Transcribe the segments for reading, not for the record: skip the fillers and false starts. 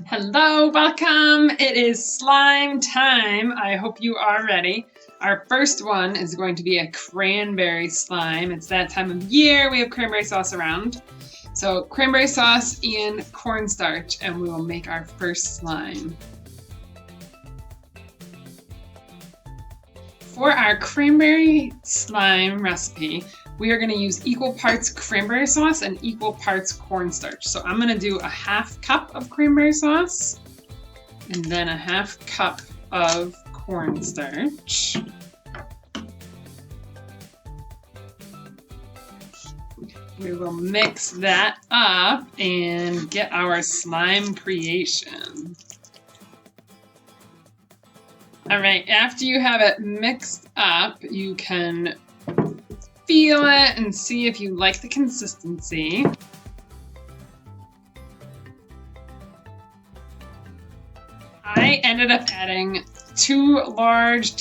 Hello, welcome. It is slime time. I hope you are ready. Our first one is going to be a cranberry slime. It's that time of year. We have cranberry sauce around. So cranberry sauce and cornstarch, and we will make our first slime. For our cranberry slime recipe, we are going to use equal parts cranberry sauce and equal parts cornstarch. So I'm going to do a half cup of cranberry sauce and then a half cup of cornstarch. We will mix that up and get our slime creation. All right, after you have it mixed up, you can feel it and see if you like the consistency. I ended up adding two large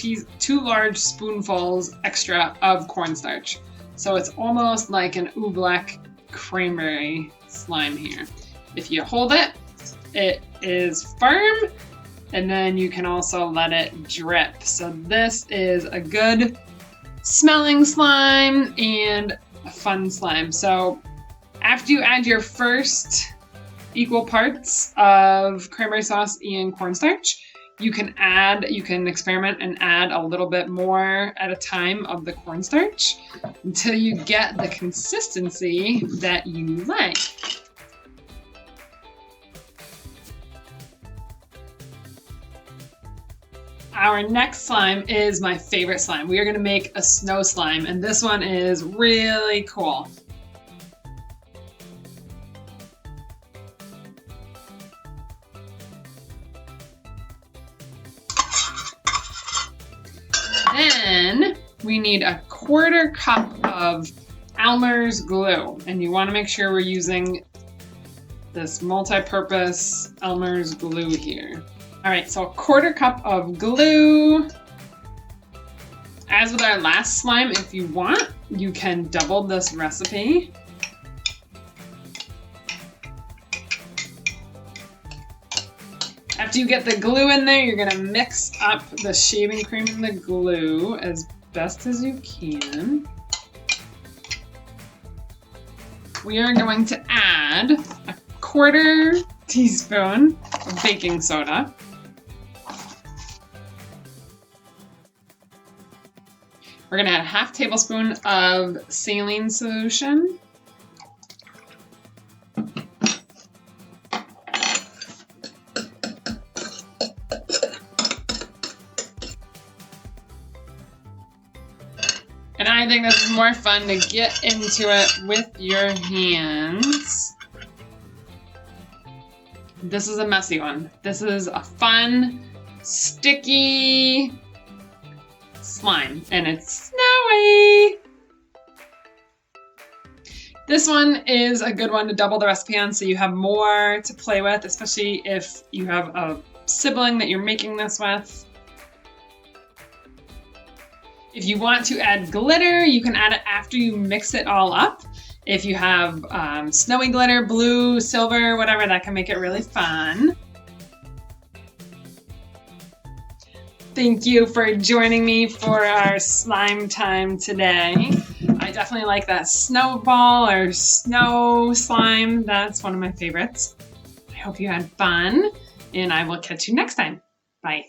spoonfuls extra of cornstarch. So it's almost like an oobleck cranberry slime here. If you hold it, it is firm, and then you can also let it drip. So this is a good smelling slime and a fun slime. So after you add your first equal parts of cranberry sauce and cornstarch, you can experiment and add a little bit more at a time of the cornstarch until you get the consistency that you like. Our next slime is my favorite slime. We are going to make a snow slime, and this one is really cool. Then we need a 1/4 cup of Elmer's glue, and you want to make sure we're using this multi-purpose Elmer's glue here. All right, so a 1/4 cup of glue. As with our last slime, if you want, you can double this recipe. After you get the glue in there, you're gonna mix up the shaving cream and the glue as best as you can. We are going to add a 1/4 teaspoon of baking soda. We're going to add a 1/2 tablespoon of saline solution. And I think this is more fun to get into it with your hands. This is a messy one. This is a fun, sticky slime, and it's snowy. This one is a good one to double the recipe on so you have more to play with, especially if you have a sibling that you're making this with. If you want to add glitter, you can add it after you mix it all up. If you have snowy glitter, blue, silver, whatever, that can make it really fun. Thank you for joining me for our slime time today. I definitely like that snowball or snow slime. That's one of my favorites. I hope you had fun, and I will catch you next time. Bye.